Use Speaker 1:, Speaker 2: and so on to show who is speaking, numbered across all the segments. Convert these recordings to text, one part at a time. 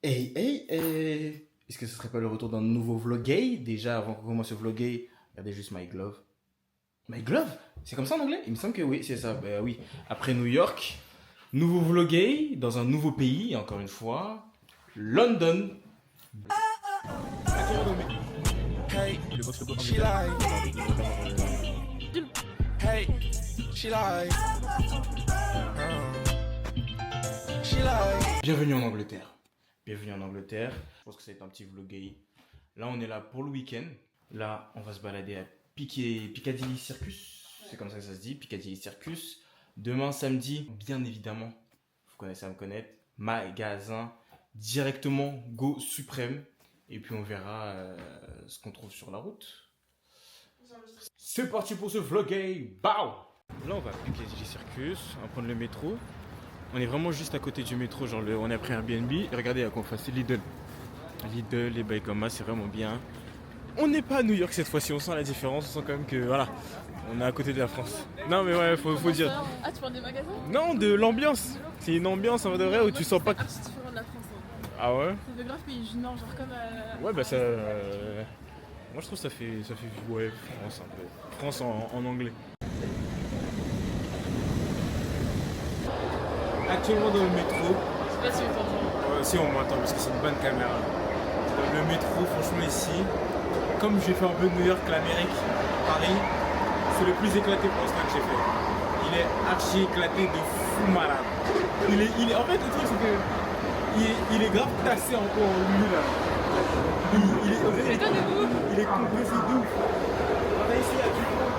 Speaker 1: Hey, hey, hey! Est-ce que ce serait pas le retour d'un nouveau vlogay? Déjà, avant qu'on commence le vlogay, regardez juste My Glove. My Glove? C'est comme ça en anglais? Il me semble que oui, c'est ça. Ben oui. Après New York, nouveau vlogay dans un nouveau pays, et encore une fois, London.
Speaker 2: Hey, she like. Hey, she like. She like.
Speaker 1: Bienvenue en Angleterre. Bienvenue en Angleterre. Je pense que ça va être un petit vlogay. Là, on est là pour le week-end. Là, on va se balader à Piccadilly Circus. C'est comme ça que ça se dit, Piccadilly Circus. Demain, samedi, bien évidemment, vous connaissez à me connaître, magasin directement Go Suprême. Et puis on verra ce qu'on trouve sur la route. C'est parti pour ce vlogay. Bow! Là, on va à Piccadilly Circus, on va prendre le métro. On est vraiment juste à côté du métro, genre on a pris un Airbnb. Et regardez à quoi on fait, c'est Lidl. Lidl, les bails comme ça, c'est vraiment bien. On n'est pas à New York cette fois-ci, on sent la différence, on sent quand même que voilà, on est à côté de la France. Non mais ouais, faut dire.
Speaker 3: Ah, tu parles des magasins?
Speaker 1: Non, de l'ambiance. C'est une ambiance en vrai de vrai où tu sens pas que.
Speaker 3: C'est différent de la France. Hein.
Speaker 1: Ah ouais?
Speaker 3: Ça fait grave pays du Nord, genre comme.
Speaker 1: Ouais, bah ça. Moi je trouve que ça fait ouais, France un peu. France en anglais. Actuellement dans le métro.
Speaker 3: Je sais pas si tu t'entends.
Speaker 1: Si on m'entend parce que c'est une bonne caméra. Le métro, franchement ici, comme j'ai fait un peu de New York, l'Amérique, Paris, c'est le plus éclaté pour l'instant que j'ai fait. Il est archi éclaté de fou malade. En fait, le truc c'est que il est grave tassé encore en lui là. Il est compressé de ouf. On a ici à du monde.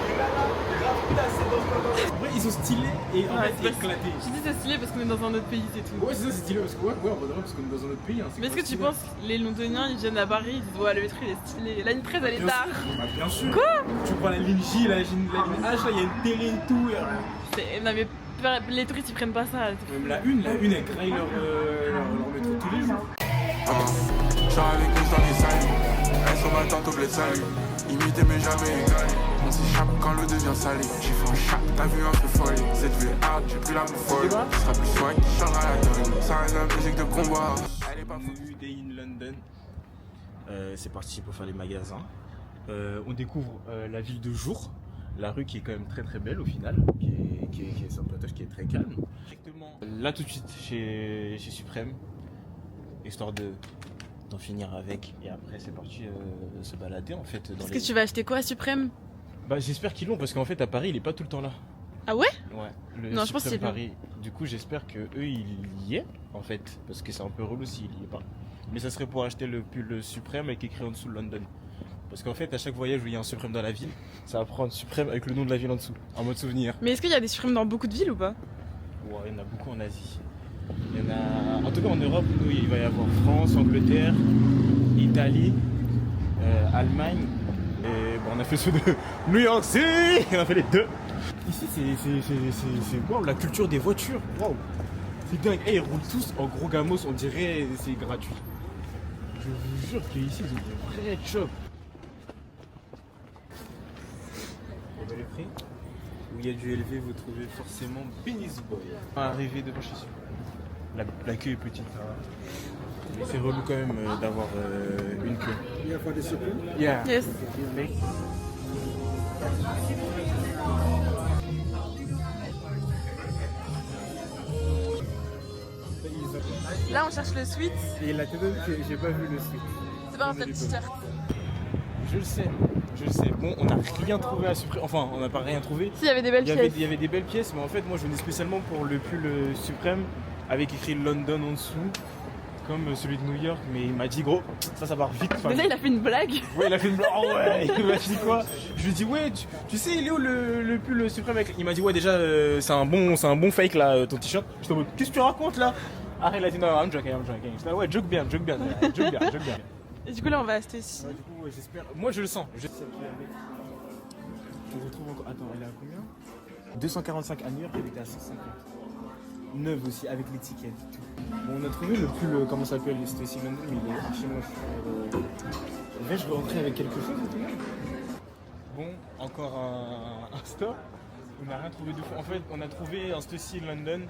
Speaker 1: Il est là, grave tassé dans ce moment. En vrai, ils sont stylés et en fait éclatés.
Speaker 3: Je dis c'est stylé parce qu'on est dans un autre pays, c'est tout.
Speaker 1: Ouais, c'est ça, c'est stylé parce que ouais, on va dire parce qu'on est dans un autre pays. Hein,
Speaker 3: Mais est-ce que tu penses que les Londoniens ils viennent à Paris, ils disent ouais le métro il est stylé, la ligne 13 elle est tard.
Speaker 1: Bah, bien sûr.
Speaker 3: Quoi?
Speaker 1: Tu prends la ligne J, la ligne H, là il y a une télé et tout.
Speaker 3: Non mais les touristes ils prennent pas ça.
Speaker 1: Même la une elle graille leur métro tous les jours.
Speaker 2: J'suis avec eux dans les salles. Elles sont battantes au bled salut. Imité mais jamais égalé. On s'échappe quand l'eau devient salée. J'ai fait un chat, t'as vu un peu folie. Cette vie est hard, j'ai plus la folle. Ce sera plus soin qui changera la donne. Ça reste un musique de combat.
Speaker 1: Elle est pas foutue, Day in London. C'est parti pour faire les magasins. On découvre la ville de jour. La rue qui est quand même très très belle au final, qui est un passage qui est très calme. Directement là tout de suite chez Suprême, histoire d'en finir avec. Et après c'est parti se balader en fait.
Speaker 3: Est-ce que tu vas acheter quoi à Suprême?
Speaker 1: Bah j'espère qu'ils l'ont parce qu'en fait à Paris il est pas tout le temps là.
Speaker 3: Ah ouais?
Speaker 1: Ouais.
Speaker 3: Non, je pense que c'est
Speaker 1: Paris. Du coup j'espère que eux il y est en fait parce que c'est un peu relou s'il y est pas. Mais ça serait pour acheter le pull Suprême avec écrit en dessous London. Parce qu'en fait, à chaque voyage où il y a un Suprême dans la ville, ça va prendre Suprême avec le nom de la ville en dessous, en mode souvenir.
Speaker 3: Mais est-ce qu'il y a des Suprêmes dans beaucoup de villes ou pas?
Speaker 1: Ouais, il y en a beaucoup en Asie. Il y en a. En tout cas, en Europe, nous, il va y avoir France, Angleterre, Italie, Allemagne. Et bon, on a fait ceux de New York City. On a fait les deux. Ici, c'est wow, la culture des voitures. Waouh, c'est dingue. Hey, ils roulent tous en gros gamos, on dirait c'est gratuit. Je vous jure qu'ici, ils ont des vrais jobs. Les prix où il y a du élevé, vous trouvez forcément Benny's Boy. Arrivé devant chez soi. La queue est petite. Mais c'est relou quand même d'avoir une queue.
Speaker 4: Yeah, for the super.
Speaker 1: Yeah.
Speaker 3: Yes. Là on cherche le sweat.
Speaker 1: Et la tête j'ai pas vu le sweat.
Speaker 3: C'est pas un petit t-shirt.
Speaker 1: Je le sais. Bon, on n'a rien trouvé à Suprême. Enfin, on n'a pas rien trouvé.
Speaker 3: Si, il y avait des belles pièces.
Speaker 1: Il y avait des belles pièces, mais en fait, moi, je venais spécialement pour le pull Suprême avec écrit London en dessous, comme celui de New York. Mais il m'a dit, gros, ça part vite. Enfin,
Speaker 3: Déjà il a fait une blague.
Speaker 1: ouais, il a fait une blague. Oh ouais, il m'a dit quoi? Je lui ai dit, ouais, tu sais, il est où le pull Suprême avec... Il m'a dit, ouais, déjà, c'est un bon fake là, ton t-shirt. J'étais en mode, qu'est-ce que tu racontes là? Après, il a dit, non, I'm joking. J'étais là, ouais, joke bien.
Speaker 3: Et du coup là on va acheter ici.
Speaker 1: Ouais, du coup, ouais, j'espère. Moi, je le sens. On retrouve encore. Attends, il est à combien? 245 à New York, il était à 150. Neuve aussi, avec l'étiquette et tout. Bon, on a trouvé le pull, comment ça s'appelle, Stacy London, mais il est archi moche. En vrai, je vais rentrer avec quelque chose au final. Bon, encore un store. On n'a rien trouvé de fou. En fait, on a trouvé un Stacy London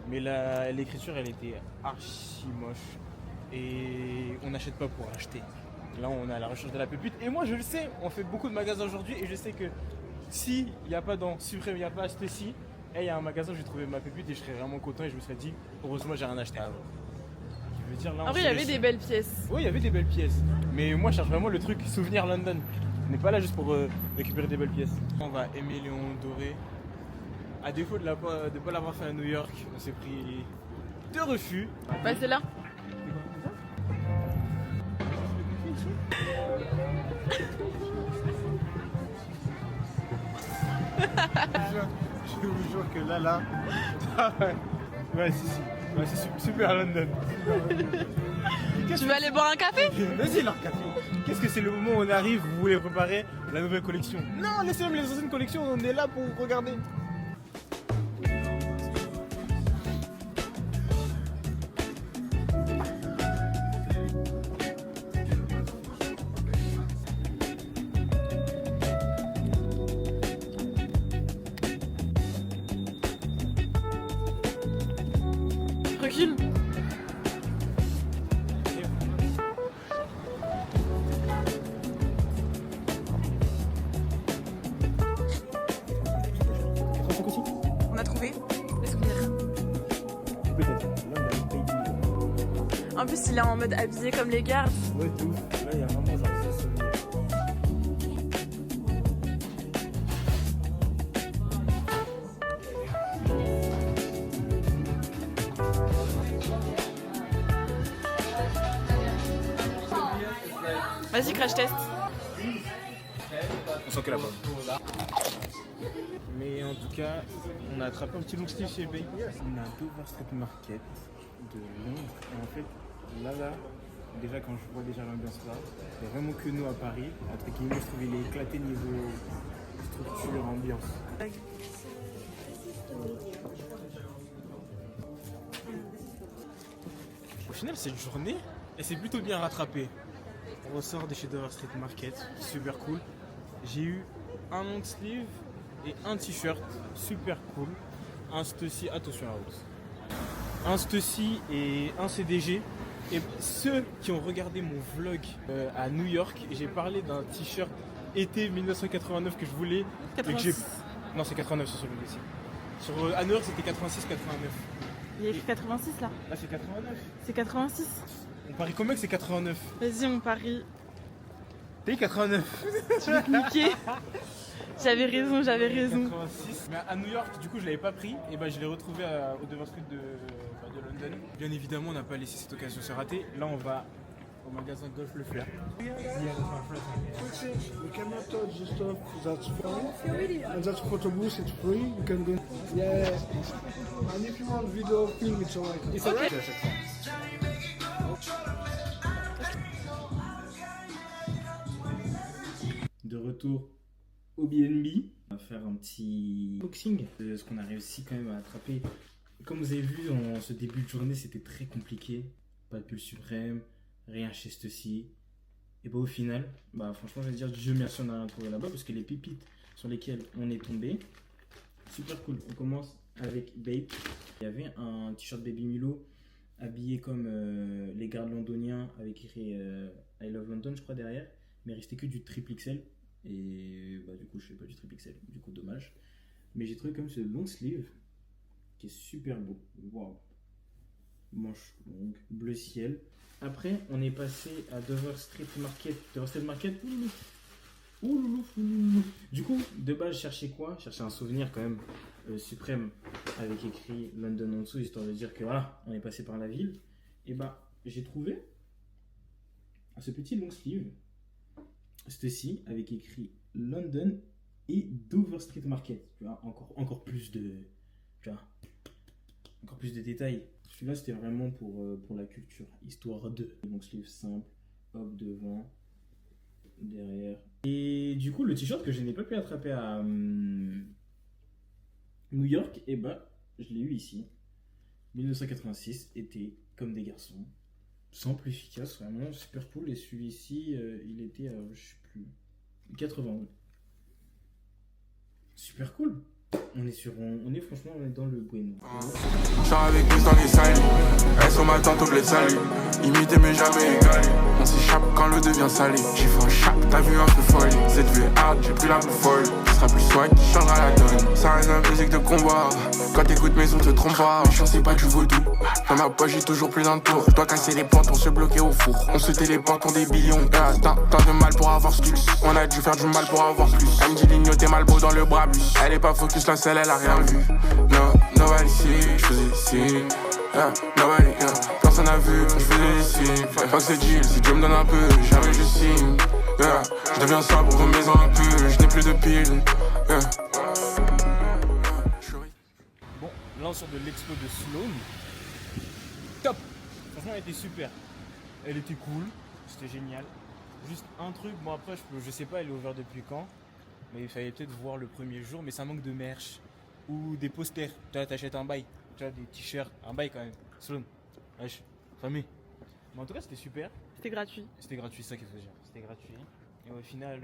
Speaker 1: Mais l'écriture, elle était archi moche. Et on n'achète pas pour acheter. Là, on est à la recherche de la pépite. Et moi, je le sais, on fait beaucoup de magasins aujourd'hui. Et je sais que si il n'y a pas dans Suprême, il n'y a pas à Stussy, et il y a un magasin où j'ai trouvé ma pépite et je serais vraiment content. Et je me serais dit, heureusement, j'ai rien acheté avant. Je veux dire, là,
Speaker 3: En vrai, il y avait des belles pièces.
Speaker 1: Oui, il y avait des belles pièces. Mais moi, je cherche vraiment le truc souvenir London. On n'est pas là juste pour récupérer des belles pièces. On va aimer Léon Doré. À défaut de ne pas l'avoir fait à New York, on s'est pris 2 refus.
Speaker 3: Bah, c'est là.
Speaker 1: Je vous jure que là. Ah ouais, si. Ouais, c'est super London.
Speaker 3: Tu veux aller boire un café?
Speaker 1: Vas-y, leur café. Qu'est-ce que c'est le moment où on arrive, vous voulez préparer la nouvelle collection? Non, laissez même les anciennes collections, on est là pour regarder.
Speaker 3: Recule. On a trouvé les souvenirs. En plus, il est en mode habillé comme les gardes.
Speaker 1: Ouais, tout. Là, il y a vraiment genre ce souvenir.
Speaker 3: Vas-y, crash test.
Speaker 1: On sent que la pomme. Mais en tout cas, on a attrapé un petit long style chez eBay. On a Dover Street Market de Londres. Et en fait, là, déjà quand je vois déjà l'ambiance là, il n'y a vraiment que nous à Paris. Entre guillemets, je trouve qu'il est éclaté niveau structure, ambiance. Au final, cette journée, elle s'est plutôt bien rattrapée. On ressort de chez Dover Street Market, super cool. J'ai eu un long sleeve et un t-shirt, super cool. Un Stussy, attention à la route. Un Stussy et un CDG. Et ceux qui ont regardé mon vlog à New York, j'ai parlé d'un t-shirt été 1989 que je voulais. Et que j'ai... Non, c'est 89 sur celui-ci. À New York, c'était 86-89.
Speaker 3: Il y a écrit 86 là.
Speaker 1: Là, c'est 89.
Speaker 3: C'est 86.
Speaker 1: On parie combien que c'est 89?
Speaker 3: Vas-y, on parie.
Speaker 1: T'as dit 89?
Speaker 3: Tu veux te niquer? J'avais raison.
Speaker 1: 86. Mais à New York, du coup, je l'avais pas pris. Et bah, je l'ai retrouvé au Dover Street de London. Bien évidemment, on n'a pas laissé cette occasion se rater. Là, on va au magasin Golf Le Flair.
Speaker 4: We cannot touch the stuff that's free, and that's photo booth, it's free, you can go. Yeah, and if you want video film, it's alright.
Speaker 1: It's alright à chaque fois. De retour au BNB, on va faire un petit boxing de ce qu'on a réussi quand même à attraper. Comme vous avez vu, en ce début de journée, c'était très compliqué. Pas de pull suprême, rien chez Stussy. Et bah au final, bah franchement, je vais dire Dieu merci, on a rien trouvé là-bas parce que les pépites sur lesquelles on est tombé, super cool. On commence avec Bape. Il y avait un t-shirt Baby Milo habillé comme les gardes londoniens avec écrit I Love London, je crois, derrière. Mais il restait que du triple XL. Et bah du coup, je fais pas du triple XL. Du coup, dommage. Mais j'ai trouvé comme ce long sleeve qui est super beau. Waouh! Manche longue, bleu ciel. Après, on est passé à Dover Street Market. Dover Street Market. Ouloulou. Du coup, de base, je cherchais quoi? Je cherchais un souvenir quand même suprême avec écrit London en dessous, histoire de dire que voilà, on est passé par la ville. Et bah, j'ai trouvé ce petit long sleeve, Stussy, avec écrit London et Dover Street Market. Tu vois, encore plus de. Tu vois, encore plus de détails. Celui-là, c'était vraiment pour la culture, histoire de. Donc, sleeve simple, hop, devant, derrière. Et du coup, le t-shirt que je n'ai pas pu attraper à New York, et bah, je l'ai eu ici. 1986, été comme des garçons. Simple, efficace, vraiment super cool. Et celui-ci, il était, je sais plus, 80. Super cool. On est franchement dans le bueno.
Speaker 2: J'sors avec plus dans les salles. Elles sont ma tante au bled salut. Imité mais jamais égalé. On s'échappe quand l'eau devient salée. J'ai fait un chap, t'as vu un peu folle. Cette vue est hard, j'ai pris la plus folle. Ce sera plus swag qui changera la donne. Ça reste la musique de combat. Quand t'écoutes mes sons, te trompe pas. Chant c'est pas du vaudou. Dans ma poche j'ai toujours plus d'un tour. J'dois casser les portes pour se bloquer au four. On se téléporte, on des billions. Tant de mal pour avoir ce luxe. On a dû faire du mal pour avoir plus. Elle me dit Ligno t'es mal beau dans le Brabus. Elle est pas focus la selle, elle a rien vu. No, nobody see, j'faisais des signes. Yeah, nobody, yeah. Personne n'a vu, j'faisais des signes. Fuck c'est deal, si Dieu me donne un peu, jamais je signe. Yeah, j'deviens sobre pour mes un peu, j'n'ai plus de piles. Yeah.
Speaker 1: Bon, là on sort de l'expo de Sloan. Top. Franchement elle était super. Elle était cool, c'était génial. Juste un truc, bon après je sais pas elle est ouverte depuis quand. Mais il fallait peut-être voir le premier jour, mais ça manque de merch. Ou des posters. Tu vois, t'achètes un bail. Tu vois, des t-shirts. Un bail quand même. Sloan. Wesh. Famille. Mais en tout cas, c'était super.
Speaker 3: C'était gratuit.
Speaker 1: C'était gratuit, ça qu'il faut dire. C'était gratuit. Et au final,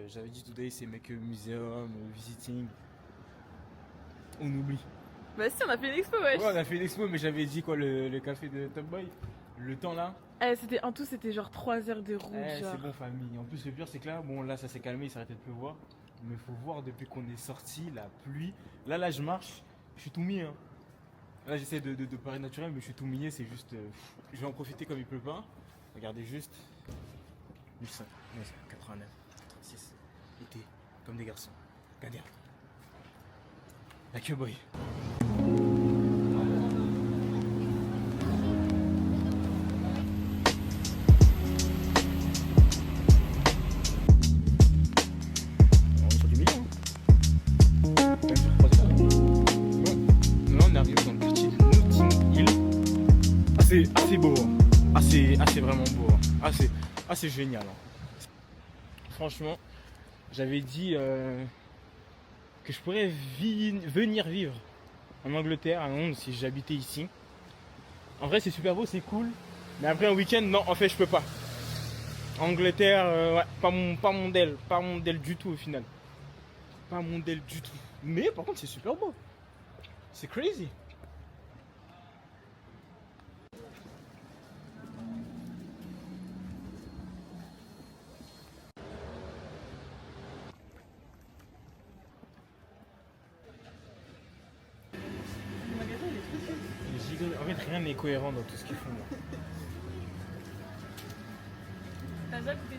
Speaker 1: j'avais dit today, c'est mec muséum, visiting. On oublie.
Speaker 3: Bah si, on a fait une expo, wesh.
Speaker 1: Ouais, on a fait l'expo, mais j'avais dit quoi, le café de Top Boy. Le temps là.
Speaker 3: En tout, c'était genre 3 heures de route. Genre.
Speaker 1: C'est bon, famille. En plus, le pire, c'est que là, bon, là, ça s'est calmé, il s'arrêtait de pleuvoir. Mais il faut voir depuis qu'on est sorti, la pluie. Là, je marche, je suis tout mouillé. Hein. Là, j'essaie de paraître naturel, mais je suis tout mouillé, c'est juste. Je vais en profiter comme il pleut pas. Regardez juste. 1500, 89, 86. Été, comme des garçons. Regardez. La queue boy. Assez beau, assez vraiment beau, assez génial. Franchement, j'avais dit que je pourrais venir vivre en Angleterre, à Londres, si j'habitais ici. En vrai, c'est super beau, c'est cool, mais après un week-end, non, en fait, je peux pas. Angleterre, ouais, pas mon del du tout au final. Pas mon del du tout. Mais par contre, c'est super beau. C'est crazy. En fait, rien n'est cohérent dans tout ce qu'ils font là.
Speaker 3: T'as déjà goûté